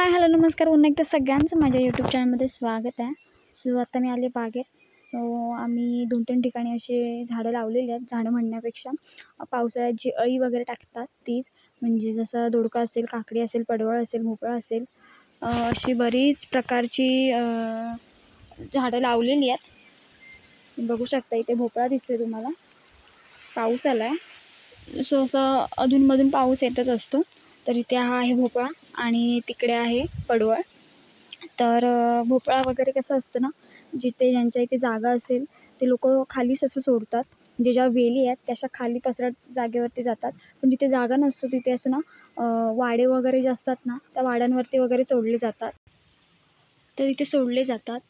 Hi hello नमस्कार, पुन्हा एकदा सगळ्यांचं माझ्या यूट्यूब चॅनलमध्ये स्वागत आहे. सो आता मी आले बागेत. सो आम्ही 2-3 ठिकाणी असे झाडं लावलेली आहेत. झाडं म्हणण्यापेक्षा पावसाळ्यात जी अळी वगैरे टाकतात तीच, म्हणजे जसं दोडका असेल, काकडी असेल, पडवळ असेल, भोपळा असेल, अशी बरीच प्रकारची झाडं लावलेली आहेत. बघू शकता इथे भोपळा दिसतोय तुम्हाला. पाऊस आला आहे, सो असं अधूनमधून पाऊस येतच असतो. तर इथे हा आहे भोपळा आणि तिकडे आहे पडवळ. तर भोपळा वगैरे कसं असतं ना, जिथे ज्यांच्या इथे जागा असेल ते लोकं खालीच असं सोडतात. म्हणजे ज्या वेली आहेत त्याच्या खाली पसरट जागेवरती जातात. पण जिथे जागा नसतो तिथे असं ना वाडे वगैरे जे असतात ना, त्या वाड्यांवरती वगैरे सोडले जातात. तर इथे सोडले जातात.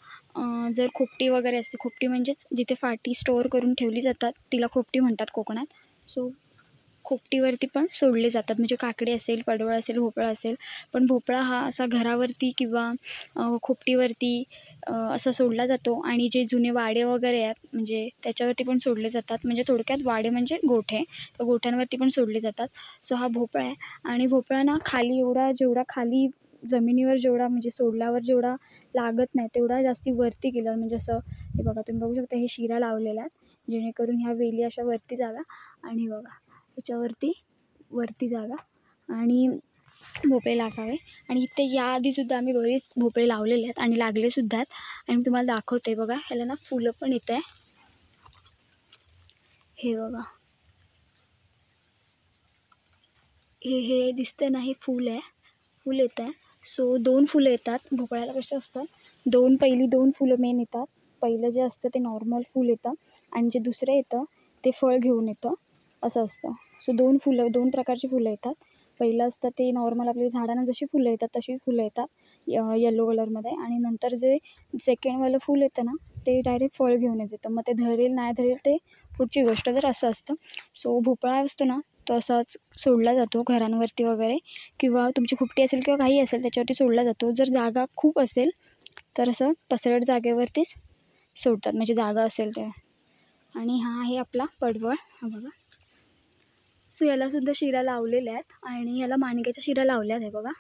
जर खोपटी वगैरे असते, खोपटी म्हणजेच जिथे फाटी स्टोअर करून ठेवली जातात तिला खोपटी म्हणतात कोकणात. सो खोपटीवरती पण सोडले जातात, म्हणजे काकडी असेल, पडवळ असेल, भोपळा असेल. पण भोपळा हा असा घरावरती किंवा खोपटीवरती असा सोडला जातो. आणि जे जुने वाडे वगैरे आहेत म्हणजे त्याच्यावरती पण सोडले जातात. म्हणजे थोडक्यात वाडे म्हणजे गोठे, तर गोठ्यांवरती पण सोडले जातात. सो हा भोपळा आहे. आणि भोपळा ना खाली जेवढा खाली जमिनीवर जेवढा म्हणजे सोडल्यावर जेवढा लागत नाही तेवढा जास्ती वरती गेल्यावर, म्हणजे असं हे बघा तुम्ही बघू शकता, हे शिरा लावलेल्या आहेत जेणेकरून ह्या वेली अशा वरती जाव्या. आणि बघा त्याच्यावरती वरती जागा आणि भोपळे लागावे. आणि इथे याआधीसुद्धा आम्ही बरेच भोपळे लावलेले आहेत आणि लागलेसुद्धा आहेत. आणि मी तुम्हाला दाखवते बघा, ह्याला ना फुलं पण येत आहे. हे बघा, हे दिसतंय ना, हे फूल आहे, फूल येत आहे. सो 2 फुलं येतात भोपळ्याला. कसे असतात, पहिली दोन फुलं मेन येतात. पहिलं जे असतं ते नॉर्मल फूल येतं आणि जे दुसरं येतं ते फळ घेऊन येतं, असं असतं. सो 2 प्रकारची फुलं येतात. पहिलं असतं ते नॉर्मल आपल्या झाडांना जशी फुलं येतात तशी फुलं येतात येलो कलरमध्ये. आणि नंतर जे सेकंडवालं फूल येतं ना ते डायरेक्ट फळ घेऊनच येतं. मग ते धरेल नाही धरेल ते पुढची गोष्ट. तर असं असतं. सो भोपळा असतो ना तो असाच सोडला जातो घरांवरती वगैरे, किंवा तुमची खोपटी असेल किंवा काही असेल त्याच्यावरती सोडला जातो. जर जागा खूप असेल तर असं पसरट जागेवरतीच सोडतात, म्हणजे जागा असेल ते. आणि हा आहे आपला पडवळ, हा बघा. सो यालासुद्धा शिरा लावलेल्या आहेत आणि याला माणग्याच्या शिरा लावल्या आहेत. हे बघा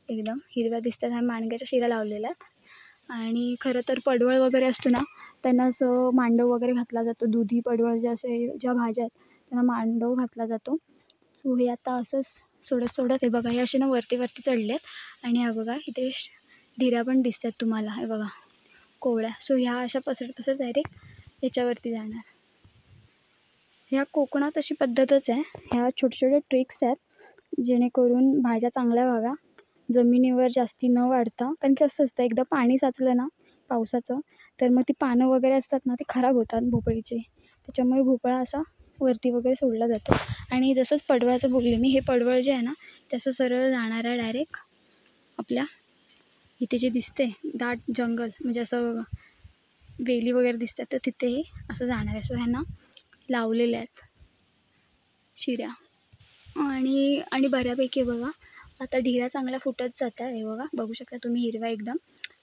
एकदम हिरव्या दिसतात, ह्या माणग्याच्या शिरा लावलेल्या आहेत. आणि खरं तर पडवळ वगैरे असतो ना त्यांना असं मांडव वगैरे घातला जातो. दुधी पडवळ जे असे ज्या भाज्या आहेत त्यांना मांडव घातला जातो. सो हे आता असंच सोडत हे बघा, हे असे ना वरती चढले आहेत. आणि हा बघा इथे ढिऱ्या पण दिसतात तुम्हाला, हे बघा कोवळ्या. सो ह्या अशा पसरत डायरेक्ट याच्यावरती जाणार. ह्या कोकणात अशी पद्धतच आहे. ह्या छोटे ट्रिक्स आहेत जेणेकरून भाज्या चांगल्या व्हाव्या, जमिनीवर जास्ती न वाढता. कारण की असं असतं, एकदा पाणी साचलं ना पावसाचं तर मग ती पानं वगैरे असतात ना ती खराब होतात भोपळीची. त्याच्यामुळे भोपळा असा वरती वगैरे सोडला जातो. आणि जसंच पडवळाचं बोलले मी, हे पडवळ जे आहे ना त्याचं सरळ जाणार आहे डायरेक्ट आपल्या इथे जे दिसते दाट जंगल, म्हणजे असं वेली वगैरे दिसतात तर तिथे असं जाणार आहे. सो ह्यांना लावलेल्या आहेत शिऱ्या. आणि बऱ्यापैकी बघा आता ढिऱ्या चांगल्या फुटत जातात. हे बघा बघू शकता तुम्ही, हिरव्या एकदम.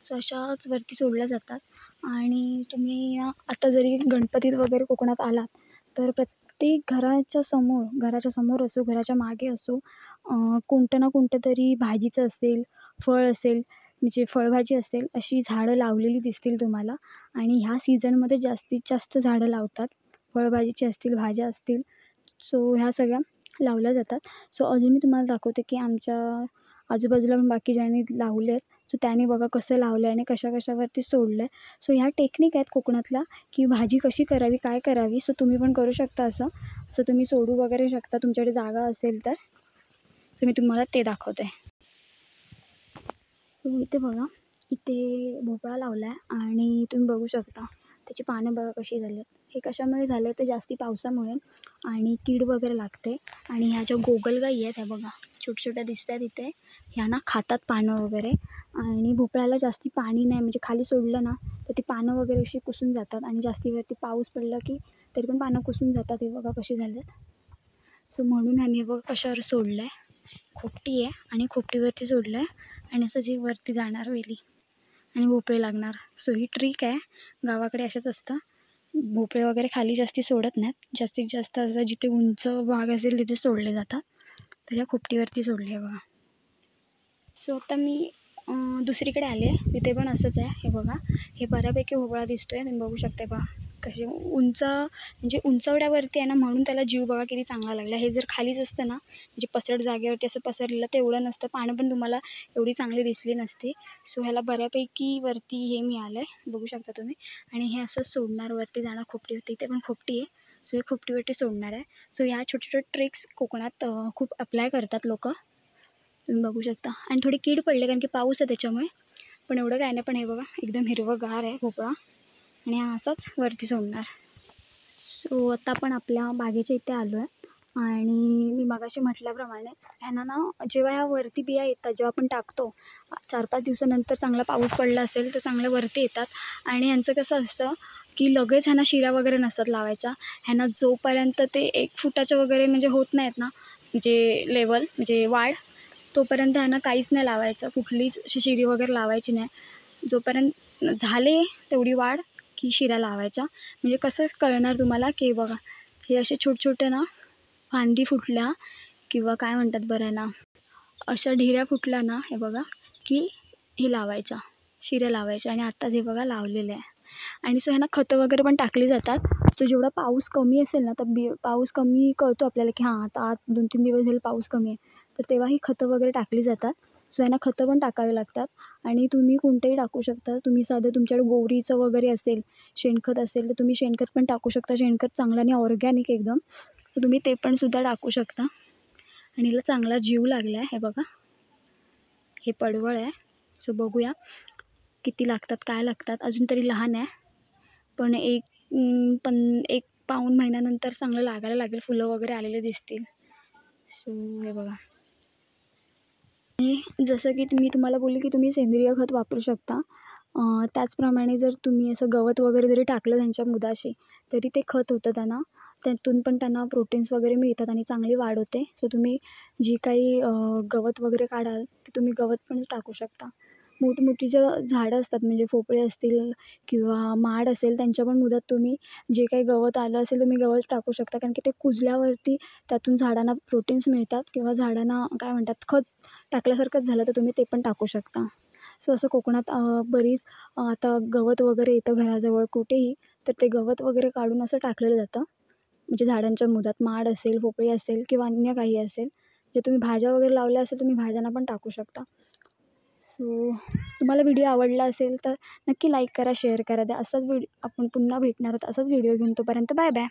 सो अशाच वरती सोडल्या जातात. आणि तुम्ही आता जरी गणपतीत वगैरे कोकणात आलात तर प्रत्येक घराच्या समोर असो, घराच्या मागे असो, कोणतं ना कोणतं तरी भाजीचं असेल, फळ असेल, म्हणजे फळभाजी असेल, अशी झाडं लावलेली दिसतील तुम्हाला. आणि ह्या सीझनमध्ये जास्तीत जास्त झाडं लावतात, फळभाजीची असतील, भाज्या असतील. सो ह्या सगळ्या लावल्या जातात. सो अजून मी तुम्हाला दाखवते की आमच्या आजूबाजूला पण बाकी ज्यांनी लावले आहेत. सो त्यांनी बघा कसं लावलं आहे आणि कशावरती सोडलं आहे. सो ह्या टेक्निक आहेत कोकणातल्या, की भाजी कशी करावी, काय करावी. सो तुम्ही पण करू शकता असं तुम्ही सोडू वगैरे शकता तुमच्याकडे जागा असेल तर. सो मी तुम्हाला ते दाखवते. सो इथे बघा, इथे भोपळा लावला आहे आणि तुम्ही बघू शकता त्याची पानं बघा कशी झाली आहेत. हे कशामुळे झालं तर जास्ती पावसामुळे आणि कीड वगैरे लागते. आणि ह्या ज्या गोगलगाई आहेत ह्या बघा छोट्या दिसत आहेत इथे, ह्या ना खातात पानं वगैरे. आणि भोपळ्याला जास्ती पाणी नाही, म्हणजे खाली सोडलं ना तर ती पानं वगैरे अशी कुसून जातात. आणि जास्तीवरती पाऊस पडला की तरी पण पानं कुसून जातात. हे बघा कशी झालेत. सो म्हणून ह्याने बघा कशावर सोडलं आहे, खोपटी आहे आणि खोपटीवरती सोडलं आहे. आणि असं जे वरती जाणार वेली आणि भोपळे लागणार. सो ही ट्रिक आहे, गावाकडे अशाच असतं. भोपळे वगैरे खाली जास्ती सोडत नाहीत, जास्तीत जास्त असं जिथे उंच भाग असेल तिथे सोडले जातात. तर ह्या खोपटीवरती सोडले बघा. सो आता मी दुसरीकडे आले. तिथे पण असंच आहे. हे बघा, हे बऱ्यापैकी भोपळा दिसतो आहे. तुम्ही बघू शकता बघा कसे म्हणजे उंचवड्यावरती आहे ना, म्हणून त्याला जीव बघा किती चांगला लागला. हे जर खालीच असतं ना, म्हणजे पसरट जागेवरती असं पसरलेलं तर एवढं नसतं. पानं पण तुम्हाला एवढी चांगली दिसली नसती. सो ह्याला बऱ्यापैकी वरती हे मिळालं आहे, बघू शकता तुम्ही. आणि हे असं सोडणार, वरती जाणार खोपटीवरती. इथे पण खोपटी आहे. सो हे खोपटीवरती सोडणार आहे. सो या छोट्या ट्रिक्स कोकणात खूप अप्लाय करतात लोकं. तुम्ही बघू शकता. आणि थोडी कीड पडले कारण की पाऊस आहे त्याच्यामुळे. पण एवढं काय नाही. पण हे बघा एकदम हिरवंगार आहे भोपळा आणि हा असाच वरती सोडणार. सो आता आपण आपल्या बागेच्या इथे आलो आहे. आणि मी मगाशी म्हटल्याप्रमाणेच ह्यांना ना, जेव्हा ह्या वरती बिया येतात, जेव्हा आपण टाकतो 4-5 दिवसानंतर चांगला पाऊस पडला असेल तर चांगल्या वरती येतात. आणि ह्यांचं कसं असतं की लगेच ह्यांना शिरा वगैरे नसतात लावायच्या. ह्यांना जोपर्यंत ते 1 फुटाच्या वगैरे म्हणजे होत नाहीत ना, म्हणजे लेवल म्हणजे वाढ, तोपर्यंत ह्यांना काहीच नाही लावायचं. कुठलीच अशी शिरी वगैरे लावायची नाही. जोपर्यंत झाले तेवढी वाढ की शिरा लावायच्या. म्हणजे कसं कळणार तुम्हाला की बघा हे असे छोटे ना फांदी फुटल्या किंवा काय म्हणतात बरं आहे ना, अशा ढिऱ्या फुटल्या ना, हे बघा की हे लावायच्या, शिऱ्या लावायच्या. आणि आत्ताच हे बघा लावलेलं आहे. आणि सो ह्यांना खतं वगैरे पण टाकली जातात. सो जेवढा पाऊस कमी असेल ना, तर पाऊस कमी कळतो आपल्याला की हां आता आज 2-3 दिवस झाले पाऊस कमी आहे, तर तेव्हा ही खतं वगैरे टाकली जातात. सो ह्यांना खतं पण टाकावी लागतात. आणि तुम्ही कोणतंही टाकू शकता. तुम्ही साधं तुमच्याकडे गोवरीचं वगैरे असेल, शेणखत असेल, तर तुम्ही शेणखत पण टाकू शकता. शेणखत चांगलं आणि ऑर्गॅनिक एकदम, तर तुम्ही ते पण सुद्धा टाकू शकता. आणि हिला चांगला जीव लागला आहे. हे बघा हे पडवळ आहे. सो बघूया किती लागतात, काय लागतात. अजून तरी लहान आहे, पण एक पाऊण महिन्यानंतर चांगलं लागायला लागेल. फुलं वगैरे आलेले दिसतील. सो हे बघा. आणि जसं की मी तुम्हाला बोलले की तुम्ही सेंद्रिय खत वापरू शकता. त्याचप्रमाणे जर तुम्ही असं गवत वगैरे जरी टाकलं त्यांच्या मुदाशी, तरी ते खत होतं त्यांना. त्यातून पण त्यांना प्रोटीन्स वगैरे मिळतात आणि चांगली वाढ होते. सो तुम्ही जी काही गवत वगैरे काढाल ते तुम्ही गवत पण टाकू शकता. मोठमोठी ज्या झाडं असतात म्हणजे भोपळे असतील किंवा माड असेल, त्यांच्या पण मुदात तुम्ही जे काही गवत आलं असेल तुम्ही गवत टाकू शकता. कारण की ते कुजल्यावरती त्यातून झाडांना प्रोटीन्स मिळतात किंवा झाडांना काय म्हणतात खत टाकल्यासारखंच झालं, तर तुम्ही ते पण टाकू शकता. सो असं कोकणात बरीच आता गवत वगैरे येतं घराजवळ कुठेही, तर ते गवत वगैरे काढून असं टाकलेलं जातं. म्हणजे झाडांच्या मुदात माड असेल, भोपळी असेल किंवा अन्य काही असेल. जे तुम्ही भाज्या वगैरे लावल्या असेल तुम्ही भाज्यांना पण टाकू शकता. सो तुम्हाला व्हिडिओ आवडला असेल तर नक्की लाईक करा, शेअर करा. द्या असाच आपण पुन्हा भेटणार आहोत असाच व्हिडिओ घेऊन. तोपर्यंत बाय बाय.